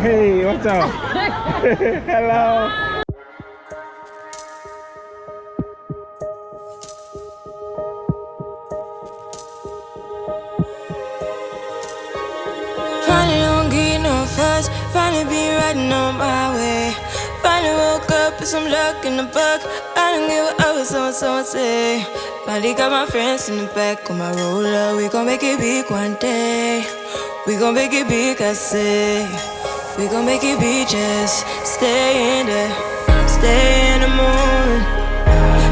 Hey, what's up? Hello. Finally don't get no fuss, finally be riding on my way. Finally woke up with some luck in the book. I don't give a what someone say. Finally got my friends in the back of my roller. We gon' make it big one day. We gon' make it big, I say. We gon' make it big, just stay in there. Stay in the moment.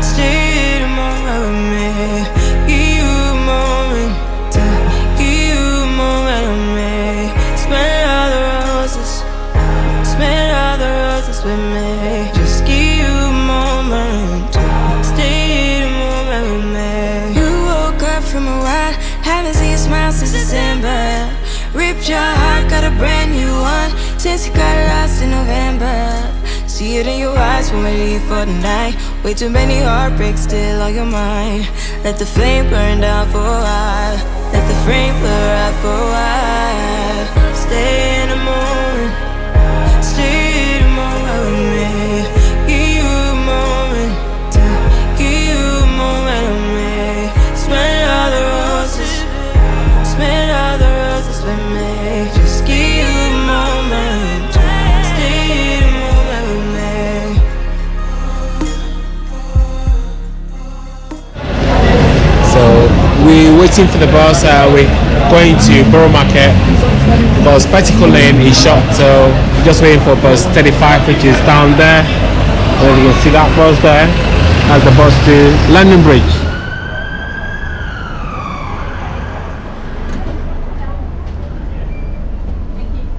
Stay in the moment with me. Give you a moment. Give you a moment with me. Smell all the roses. Smell all the roses with me. Just give you a moment. Stay in the moment with me. You woke up from a while. Haven't seen you smile since December. Ripped your heart, got a brand new one since you got lost in November. See it in your eyes when we leave for the night. Way too many heartbreaks still on your mind. Let the flame burn down for a while. Let the flame blur out for a while. Stay in the moment. Stay in the moment with me. Give you a moment. Give you a moment with me. Smell all the roses. Smell all the roses with me. Just give you a moment. Stay in the moment with me. So we're waiting for the bus. We're going to Borough Market because Particle Lane is shut. So we're just waiting for bus 35, which is down there. And you can see that bus there. That's the bus to London Bridge.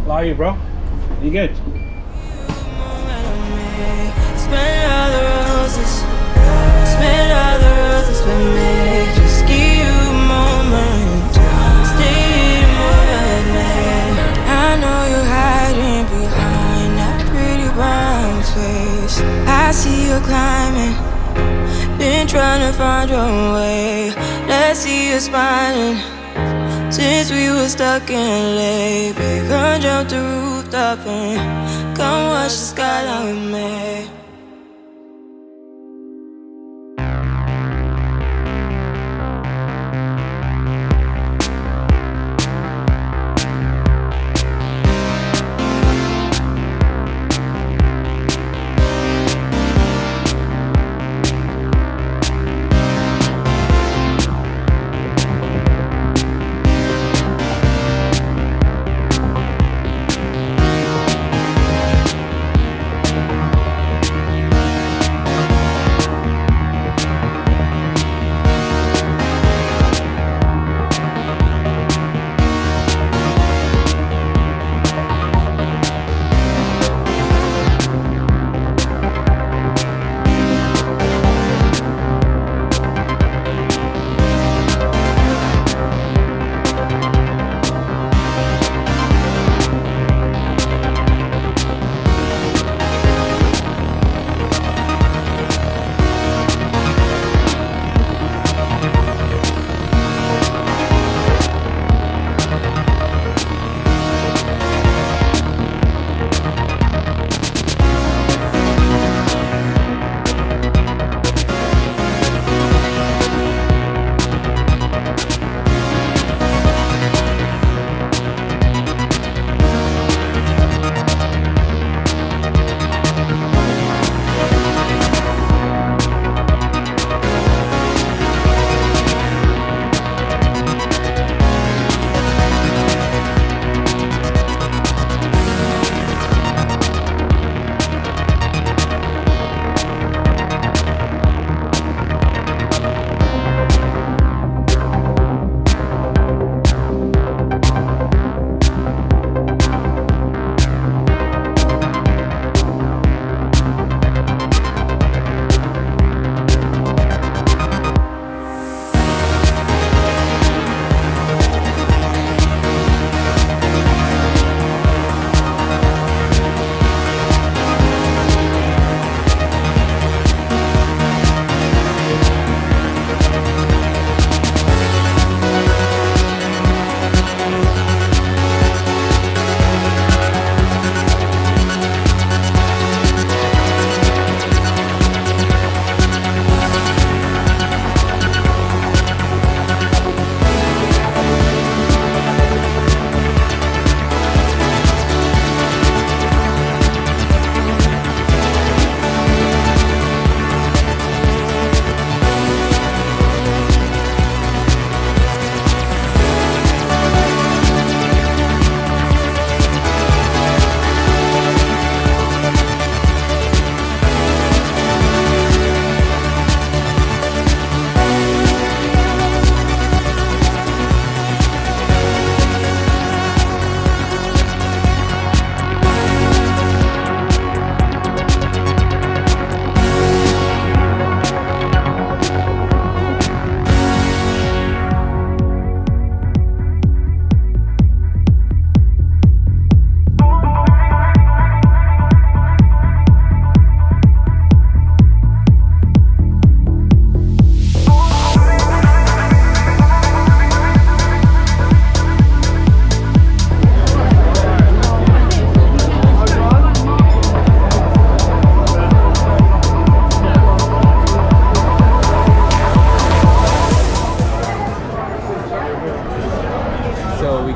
How are you, bro? You good? Smell all the roses. Smell all the roses with me. Just give you a moment. Stay in the moment with me. I know you're hiding behind that pretty brown face. I see you climbing. Been trying to find your way. Let's see you smiling. Since we were stuck in LA, babe, come jump the rooftop and come watch the skyline with me.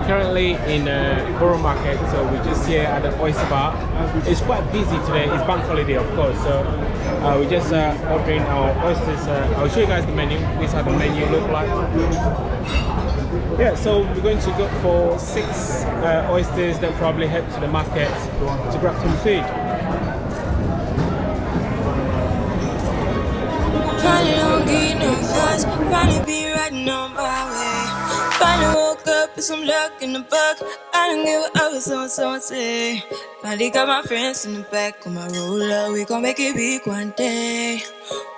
currently in Borough Market, so we're just here at the oyster bar. It's quite busy today. It's bank holiday, of course, so we're just ordering our oysters. I'll show you guys the menu. This is how the menu look like. Yeah, so we're going to go for 6 oysters, then probably head to the market to grab some food. Finally don't get no fuss, finally be riding on my way. Finally woke up with some luck in the book. I don't give a what someone say. Finally got my friends in the back of my roller. We gon' make it big one day.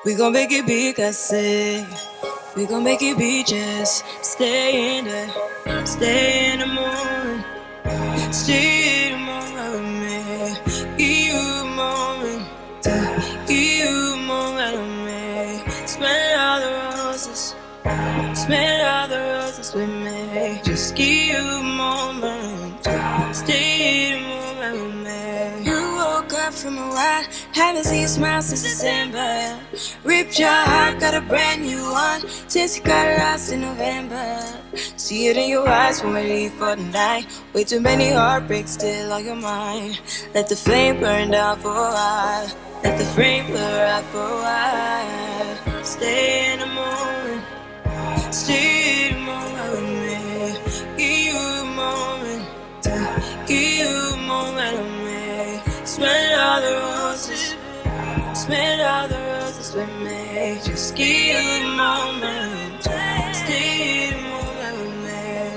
We gon' make it big, I say. We gon' make it big, just stay in there. Stay in the morning. Stay in the moment with me. Give you a moment. Give you a moment with me. Smell all the roses. Smell all the roses with me. Just give you a moment. Stay in the moment with me. You woke up from a while. Haven't seen you smile since December. Ripped your heart, got a brand new one since you got lost in November. See it in your eyes when we leave for the night. Way too many heartbreaks still on your mind. Let the flame burn down for a while. Let the flame blur out for a while. Stay in the moment. Stay in the moment with me. Give you a moment. Give you a moment with me. Smell all the roses. Smell all the roses with me. Just give you a moment. Stay in the moment with me.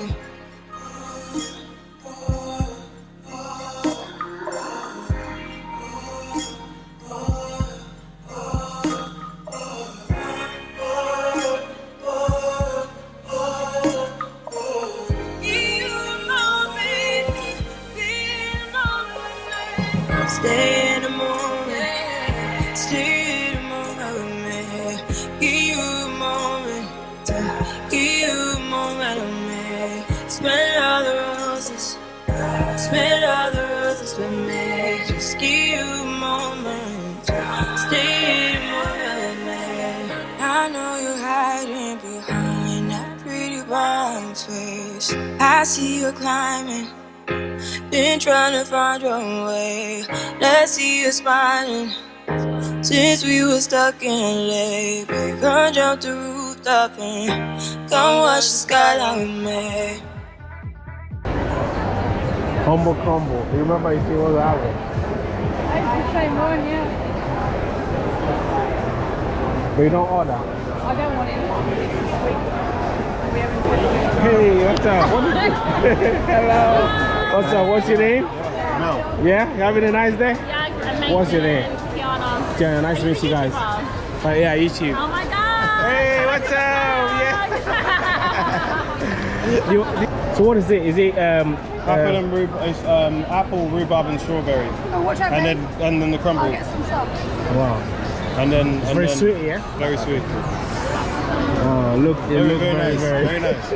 Stay in the moment. Stay in the moment with me. Give you a moment. Give you a moment with me. Smell all the roses. Smell all the roses with me. Just give you a moment. Stay in the moment with me. I know you're hiding behind that pretty brown face. I see you climbing. Been trying to find your own way. Let's see you smiling. Since we were stuck in LA, we gonna jump the rooftop and come watch the skyline with me. Humble Crumble. You remember you see all the album? I used to say mine, yeah. But you don't order? I don't want it. Hey, what's up? Hello. What's up? What's your name? No. Yeah? You having a nice day? Yeah, What's your name? Tiana. Tiana, nice to meet you guys. Yeah, YouTube. Oh my god! Hey, what's up? Yeah. So what is it? Is it Apple and apple, rhubarb, and strawberry, Oh, watch out, and then the crumble, I'll get some stuff. wow. and then It's very sweet, yeah? very sweet. Oh, look, it looks Very nice. very Very nice.